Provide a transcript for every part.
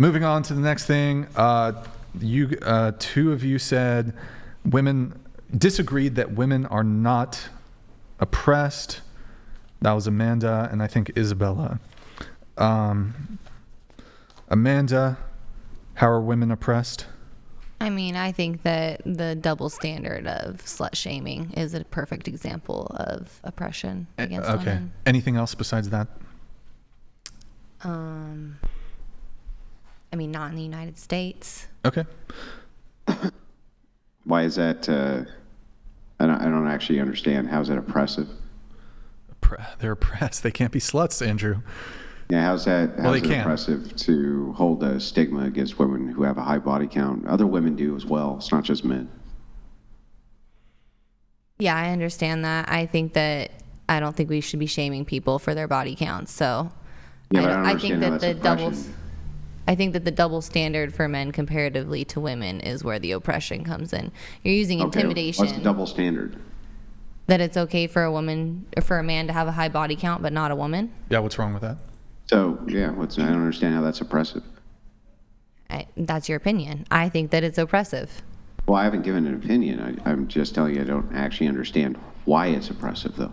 Moving on to the next thing. You two of you said women disagreed that women are not oppressed. That was Amanda and I think Isabella. Amanda, how are women oppressed? I mean, I think that the double standard of slut shaming is a perfect example of oppression against women. Anything else besides that? I mean, not in the United States. Okay. Why is that? I don't actually understand. How is that oppressive? They're oppressed. They can't be sluts, Andrew. Yeah, how's it oppressive to hold a stigma against women who have a high body count? Other women do as well. It's not just men. Yeah, I understand that. I don't think we should be shaming people for their body counts. So yeah, I think that the double standard for men comparatively to women is where the oppression comes in. You're using intimidation. What's the double standard? That it's okay for a woman or for a man to have a high body count, but not a woman. Yeah, what's wrong with that? So yeah, I don't understand how that's oppressive. That's your opinion. I think that it's oppressive. Well, I haven't given an opinion. I'm just telling you I don't actually understand why it's oppressive, though.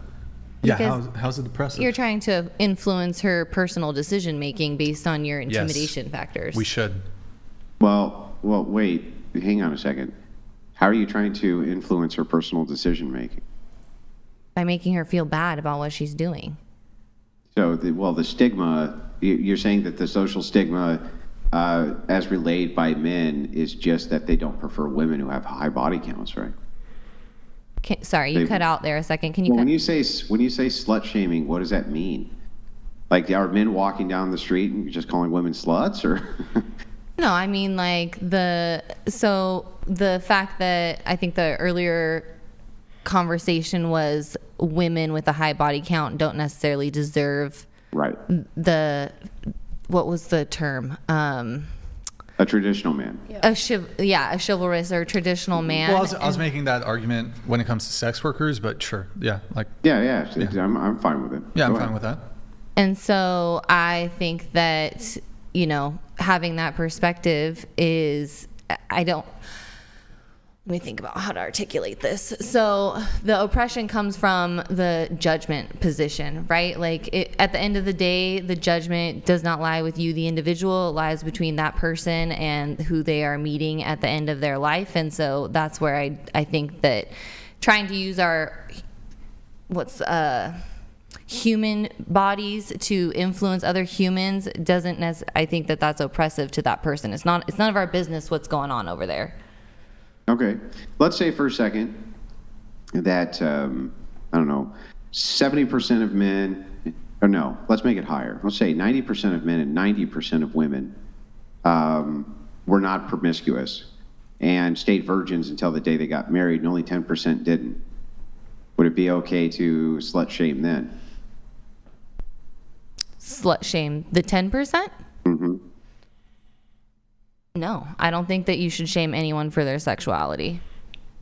Yeah, how's it oppressive? You're trying to influence her personal decision making based on your intimidation factors. We should. Well, wait. Hang on a second. How are you trying to influence her personal decision making? By making her feel bad about what she's doing. So, the stigma, you're saying that the social stigma as relayed by men is just that they don't prefer women who have high body counts, right? Sorry, you cut out there a second. Can you when you say slut shaming, what does that mean? Like, are men walking down the street and you're just calling women sluts, or? No, I mean like the fact that I think the earlier conversation was women with a high body count don't necessarily deserve right what was the term? A traditional man. A chivalrous or traditional man. Well, I was making that argument when it comes to sex workers, but sure, yeah, like yeah. I'm fine with it. Yeah, I'm fine with that. And so I think that having that perspective is let me think about how to articulate this. So the oppression comes from the judgment position, right? Like at the end of the day, the judgment does not lie with you, the individual. It lies between that person and who they are meeting at the end of their life. And so that's where I think that trying to use our human bodies to influence other humans I think that that's oppressive to that person. It's none of our business what's going on over there. Okay. Let's say for a second that, 70% of men, or no, let's make it higher. Let's say 90% of men and 90% of women were not promiscuous and stayed virgins until the day they got married, and only 10% didn't. Would it be okay to slut shame then? Slut shame the 10%? Mm-hmm. No, I don't think that you should shame anyone for their sexuality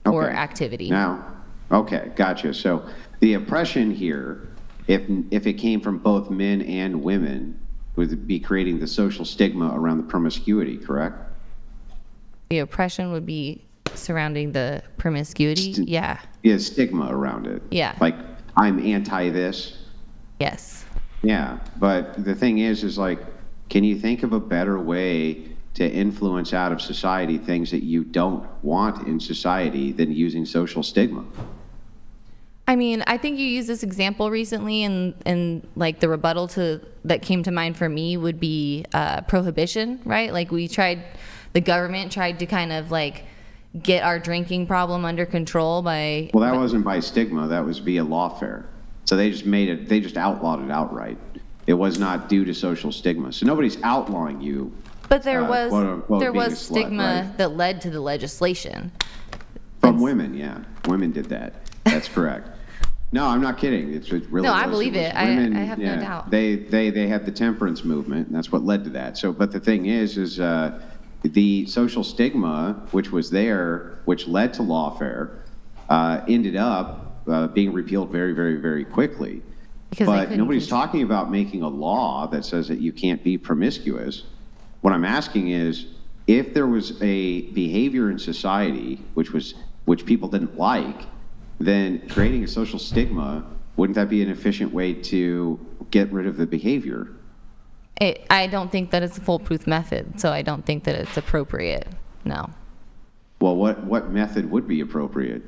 or activity. Now, okay, gotcha. So the oppression here, if it came from both men and women, would be creating the social stigma around the promiscuity, correct? The oppression would be surrounding the promiscuity? Yeah. Yeah, stigma around it. Yeah. Like, I'm anti this. Yes. Yeah, but the thing is like, can you think of a better way to influence out of society things that you don't want in society than using social stigma? I mean, I think you used this example recently, and like the rebuttal that came to mind for me would be prohibition, right? Like the government tried to kind of like get our drinking problem under control by... Well, that wasn't by stigma, that was via lawfare. So they just outlawed it outright. It was not due to social stigma. So nobody's outlawing you. But there was stigma, right? that led to the legislation. From women, yeah. Women did that. That's correct. No, I'm not kidding. It really I believe it. Women, I have no doubt. They had the temperance movement, and that's what led to that. So, but the thing is the social stigma, which was there, which led to lawfare, ended up being repealed very, very, very quickly. But nobody's talking about making a law that says that you can't be promiscuous. What I'm asking is, if there was a behavior in society which people didn't like, then creating a social stigma, wouldn't that be an efficient way to get rid of the behavior? I don't think that it's a foolproof method, so I don't think that it's appropriate. No. Well, what method would be appropriate?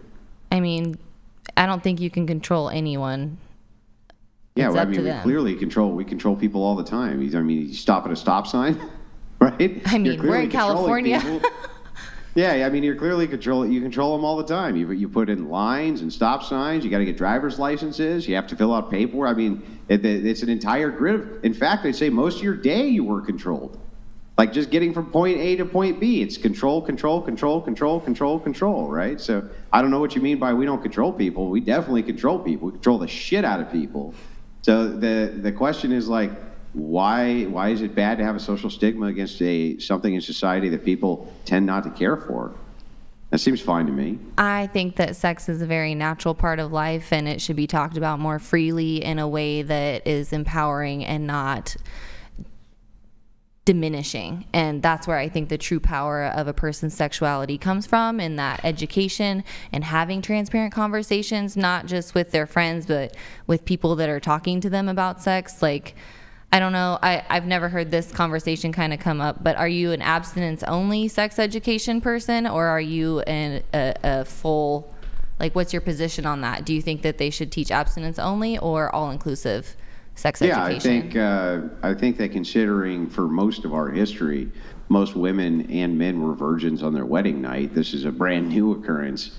I mean, I don't think you can control anyone. Yeah, It's well, I up to mean, them. we control people all the time. I mean, you stop at a stop sign, right? I mean, You're we're clearly in controlling California. people. Yeah, I mean, you control them all the time. You put in lines and stop signs. You got to get driver's licenses. You have to fill out paperwork. I mean, it's an entire grid. In fact, they say most of your day you were controlled. Like just getting from point A to point B, it's control, right? So I don't know what you mean by we don't control people. We definitely control people. We control the shit out of people. So the question is like, why is it bad to have a social stigma against something in society that people tend not to care for? That seems fine to me. I think that sex is a very natural part of life, and it should be talked about more freely in a way that is empowering and not diminishing. And that's where I think the true power of a person's sexuality comes from, in that education and having transparent conversations, not just with their friends, but with people that are talking to them about sex. Like, I don't know, I've never heard this conversation kind of come up, but are you an abstinence-only sex education person, or are you a full, like, what's your position on that? Do you think that they should teach abstinence-only or all-inclusive sex education? I think that considering for most of our history, most women and men were virgins on their wedding night. This is a brand new occurrence.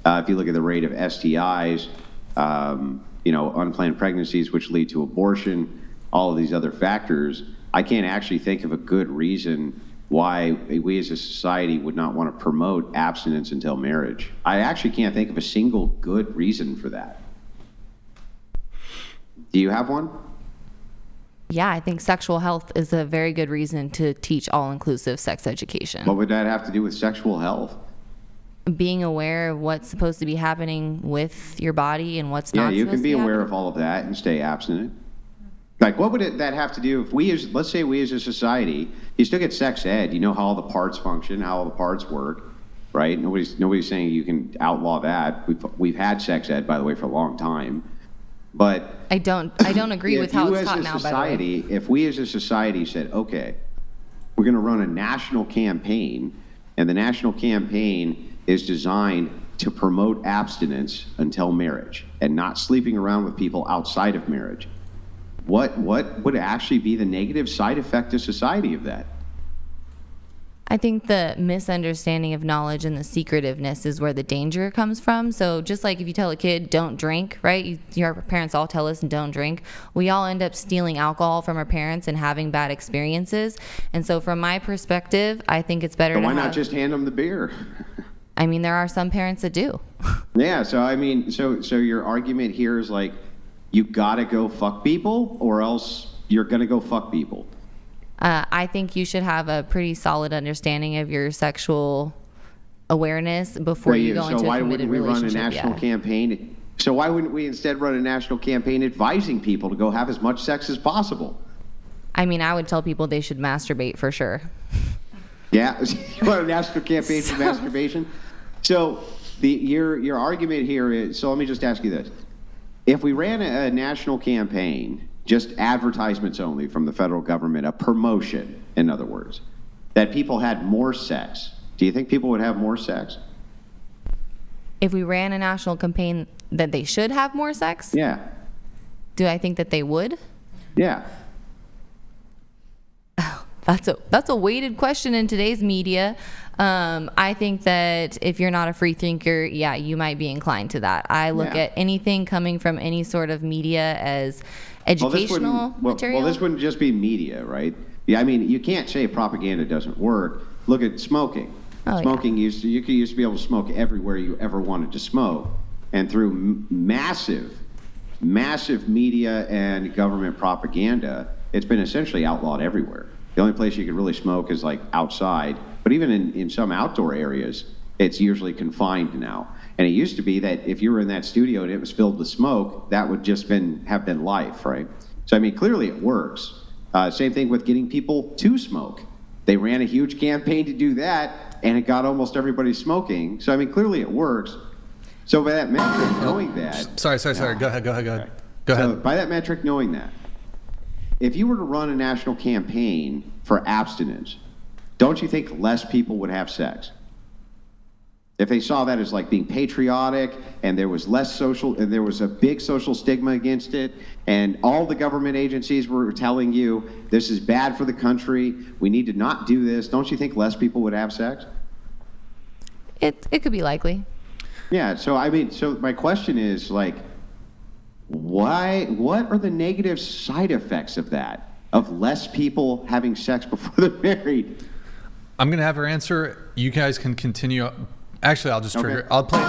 If you look at the rate of STIs, unplanned pregnancies, which lead to abortion, all of these other factors, I can't actually think of a good reason why we as a society would not want to promote abstinence until marriage. I actually can't think of a single good reason for that. Do you have one? Yeah, I think sexual health is a very good reason to teach all-inclusive sex education. What would that have to do with sexual health? Being aware of what's supposed to be happening with your body and what's Yeah, not you supposed can to be aware happening. of all of that and stay abstinent. Like, what would that have to do if let's say we as a society, you still get sex ed, you know how all the parts function, how all the parts work, right? Nobody's saying you can outlaw that. We've had sex ed, by the way, for a long time. But I don't agree with how it's taught now, by the way. if we as a society said, okay, we're going to run a national campaign, and the national campaign is designed to promote abstinence until marriage and not sleeping around with people outside of marriage, what would actually be the negative side effect to society of that? I think the misunderstanding of knowledge and the secretiveness is where the danger comes from. So just like if you tell a kid, don't drink, right? Your parents all tell us don't drink. We all end up stealing alcohol from our parents and having bad experiences. And so from my perspective, I think it's better So to why not just hand them the beer? I mean, there are some parents that do. Yeah, so I mean, so your argument here is like, you gotta go fuck people, or else you're gonna go fuck people. I think you should have a pretty solid understanding of your sexual awareness before you go into a committed relationship. Run a national campaign? So why wouldn't we instead run a national campaign advising people to go have as much sex as possible? I mean, I would tell people they should masturbate for sure. Yeah, you want a national campaign for masturbation? So your argument here is, so let me just ask you this. If we ran a national campaign, just advertisements only from the federal government, a promotion, in other words, that people had more sex, do you think people would have more sex? If we ran a national campaign that they should have more sex, Yeah. do I think that they would? Yeah. That's a weighted question in today's media. I think that if you're not a free thinker, yeah, you might be inclined to that. I look at anything coming from any sort of media as educational material. Well, this wouldn't just be media, right? Yeah, I mean, you can't say propaganda doesn't work. Look at smoking. Smoking used to be able to smoke everywhere you ever wanted to smoke, and through massive media and government propaganda, it's been essentially outlawed everywhere. The only place you could really smoke is like outside, but even in some outdoor areas, it's usually confined now. And it used to be that if you were in that studio and it was filled with smoke, that would just have been life, right? So I mean, clearly it works. Same thing with getting people to smoke. They ran a huge campaign to do that, and it got almost everybody smoking. So, I mean, clearly it works. So by that metric, knowing that... Sorry. Go ahead. Okay. Go ahead. So by that metric, knowing that, if you were to run a national campaign for abstinence, don't you think less people would have sex? If they saw that as like being patriotic, and there was less social, and there was a big social stigma against it, and all the government agencies were telling you this is bad for the country, we need to not do this, don't you think less people would have sex? It could be likely. Yeah, so I mean, so my question is like, what are the negative side effects of that? Of less people having sex before they're married? I'm going to have her answer. You guys can continue. Actually, I'll just trigger. Okay. I'll play